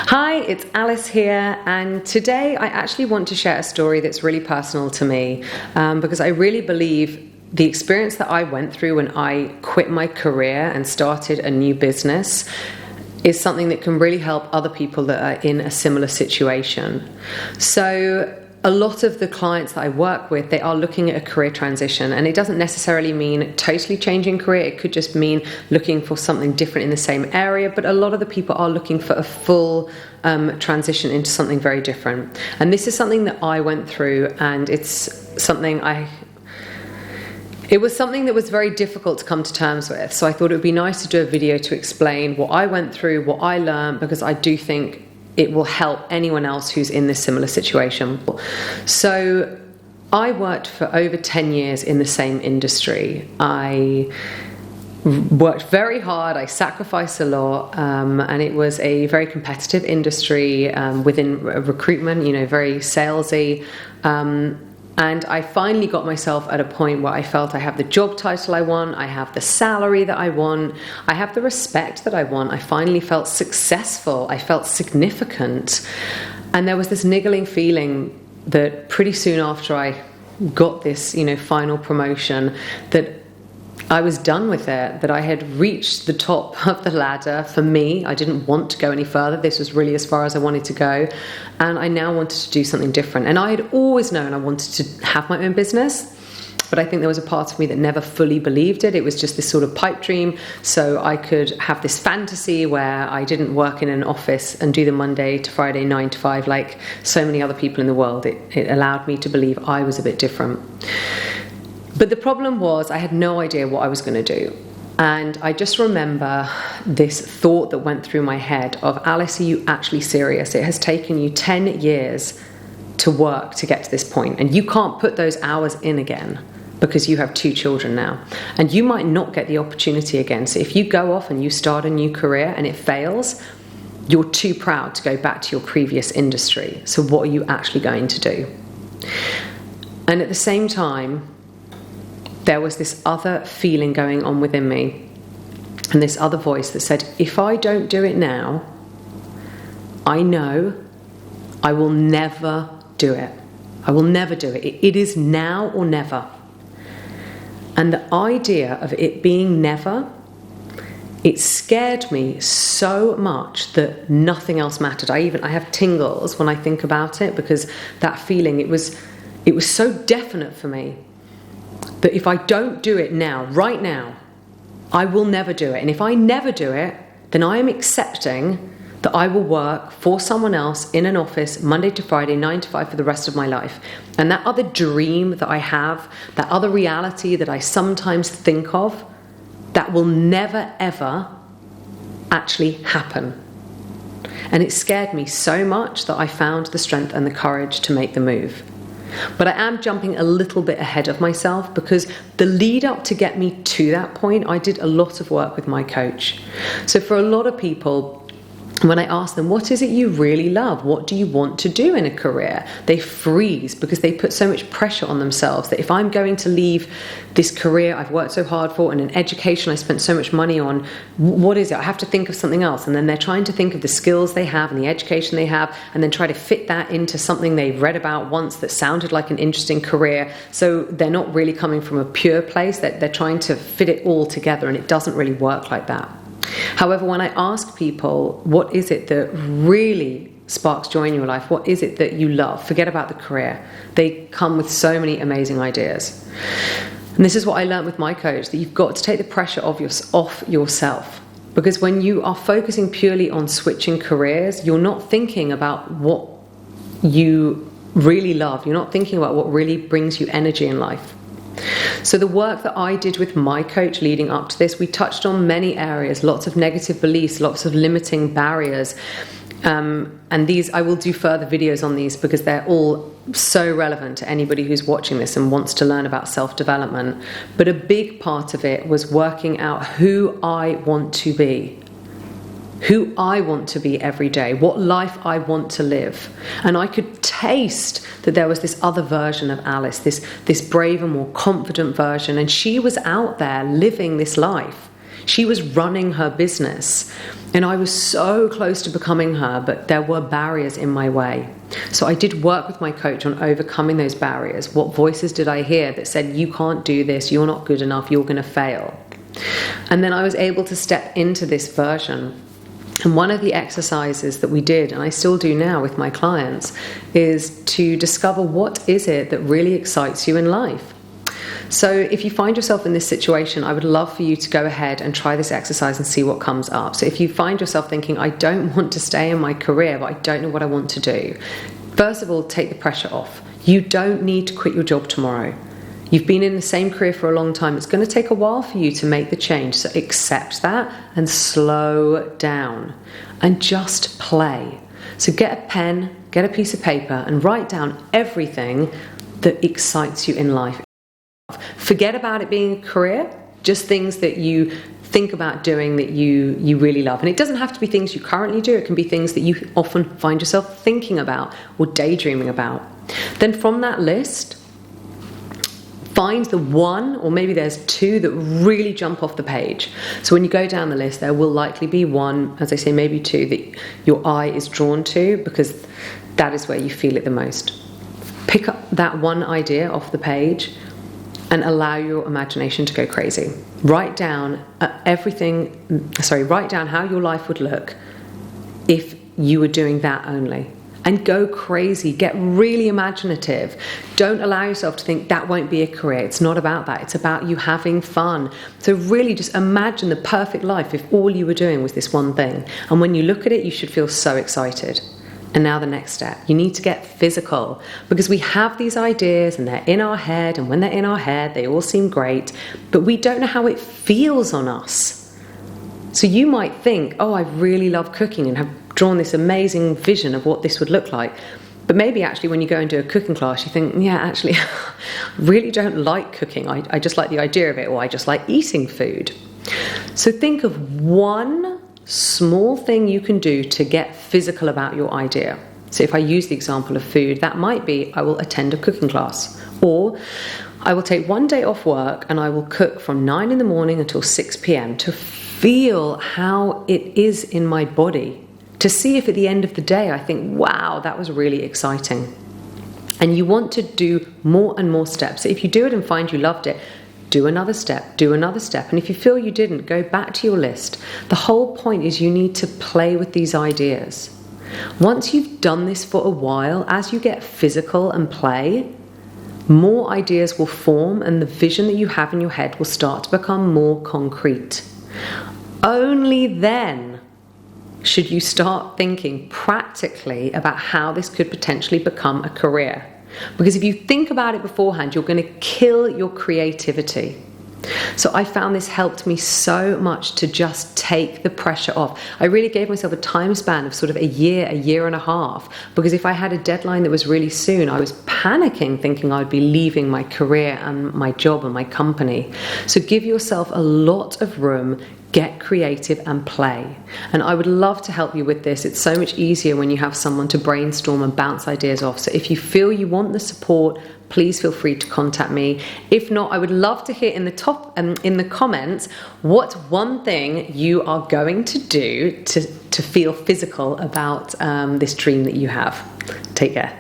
Hi, it's Alice here, and today I actually want to share a story that's really personal to me because I really believe the experience that I went through when I quit my career and started a new business is something that can really help other people that are in a similar situation. So a lot of the clients that I work with, they are looking at a career transition, and it doesn't necessarily mean totally changing career. It could just mean looking for something different in the same area, but a lot of the people are looking for a full transition into something very different. And this is something that I went through, and it was something that was very difficult to come to terms with. So I thought it would be nice to do a video to explain what I went through, what I learned, because I do think it will help anyone else who's in this similar situation. So I worked for over 10 years in the same industry. I worked very hard, I sacrificed a lot, and it was a very competitive industry within recruitment, very salesy. And I finally got myself at a point where I felt I have the job title I want, I have the salary that I want, I have the respect that I want. I finally felt successful, I felt significant. And there was this niggling feeling that pretty soon after I got this, final promotion, that I was done with it, that I had reached the top of the ladder for me. I didn't want to go any further. This was really as far as I wanted to go. And I now wanted to do something different. And I had always known I wanted to have my own business, but I think there was a part of me that never fully believed it. It was just this sort of pipe dream. So I could have this fantasy where I didn't work in an office and do the Monday to Friday 9 to 5 like so many other people in the world. It allowed me to believe I was a bit different. But the problem was I had no idea what I was going to do. And I just remember this thought that went through my head of, Alice, are you actually serious? It has taken you 10 years to work to get to this point, and you can't put those hours in again because you have 2 children now. And you might not get the opportunity again. So if you go off and you start a new career and it fails, you're too proud to go back to your previous industry. So what are you actually going to do? And at the same time, there was this other feeling going on within me, and this other voice that said, if I don't do it now, I know I will never do it. I will never do it. It is now or never. And the idea of it being never, it scared me so much that nothing else mattered. I have tingles when I think about it, because that feeling, it was so definite for me. That if I don't do it now, right now, I will never do it. And if I never do it, then I am accepting that I will work for someone else in an office Monday to Friday, 9 to 5 for the rest of my life. And that other dream that I have, that other reality that I sometimes think of, that will never, ever actually happen. And it scared me so much that I found the strength and the courage to make the move. But I am jumping a little bit ahead of myself, because the lead up to get me to that point, I did a lot of work with my coach. So for a lot of people, when I ask them, what is it you really love? What do you want to do in a career? They freeze, because they put so much pressure on themselves that if I'm going to leave this career I've worked so hard for, and an education I spent so much money on, what is it? I have to think of something else. And then they're trying to think of the skills they have and the education they have, and then try to fit that into something they've read about once that sounded like an interesting career. So they're not really coming from a pure place. They're trying to fit it all together, and it doesn't really work like that. However, when I ask people, what is it that really sparks joy in your life? What is it that you love? Forget about the career. They come with so many amazing ideas. And this is what I learned with my coach, that you've got to take the pressure off yourself. Because when you are focusing purely on switching careers, you're not thinking about what you really love. You're not thinking about what really brings you energy in life. So the work that I did with my coach leading up to this, we touched on many areas, lots of negative beliefs, lots of limiting barriers. And these, I will do further videos on these, because they're all so relevant to anybody who's watching this and wants to learn about self-development. But a big part of it was working out who I want to be. Who I want to be every day, what life I want to live. And I could taste that there was this other version of Alice, this braver, more confident version, and she was out there living this life. She was running her business, and I was so close to becoming her, but there were barriers in my way. So I did work with my coach on overcoming those barriers. What voices did I hear that said, you can't do this, you're not good enough, you're going to fail? And then I was able to step into this version. And one of the exercises that we did, and I still do now with my clients, is to discover what is it that really excites you in life. So if you find yourself in this situation, I would love for you to go ahead and try this exercise and see what comes up. So if you find yourself thinking, I don't want to stay in my career, but I don't know what I want to do, first of all, take the pressure off. You don't need to quit your job tomorrow. You've been in the same career for a long time. It's going to take a while for you to make the change. So accept that and slow down and just play. So get a pen, get a piece of paper, and write down everything that excites you in life. Forget about it being a career, just things that you think about doing that you really love. And it doesn't have to be things you currently do. It can be things that you often find yourself thinking about or daydreaming about. Then from that list, find the one, or maybe there's two that really jump off the page. So when you go down the list, there will likely be one, as I say, maybe two, that your eye is drawn to because that is where you feel it the most. Pick up that one idea off the page and allow your imagination to go crazy. Write down write down how your life would look if you were doing that only. And go crazy, get really imaginative. Don't allow yourself to think that won't be a career. It's not about that. It's about you having fun. So really just imagine the perfect life if all you were doing was this one thing. And when you look at it, you should feel so excited. And now the next step, you need to get physical, because we have these ideas and they're in our head, and when they're in our head, they all seem great, but we don't know how it feels on us. So you might think, oh, I really love cooking and have drawn this amazing vision of what this would look like. But maybe actually when you go and do a cooking class, you think, yeah, actually, I really don't like cooking. I just like the idea of it, or I just like eating food. So think of one small thing you can do to get physical about your idea. So if I use the example of food, that might be I will attend a cooking class, or I will take one day off work and I will cook from 9 in the morning until 6 p.m. to feel how it is in my body, to see if at the end of the day I think, wow, that was really exciting. And you want to do more and more steps. So if you do it and find you loved it, do another step, do another step. And if you feel you didn't, go back to your list. The whole point is you need to play with these ideas. Once you've done this for a while, as you get physical and play, more ideas will form and the vision that you have in your head will start to become more concrete. Only then should you start thinking practically about how this could potentially become a career. Because if you think about it beforehand, you're going to kill your creativity. So I found this helped me so much to just take the pressure off. I really gave myself a time span of sort of a year and a half, because if I had a deadline that was really soon, I was panicking thinking I'd be leaving my career and my job and my company. So give yourself a lot of room, get creative and play. And I would love to help you with this. It's so much easier when you have someone to brainstorm and bounce ideas off. So if you feel you want the support, please feel free to contact me. If not, I would love to hear in the comments what's one thing you are going to do to feel physical about this dream that you have. Take care.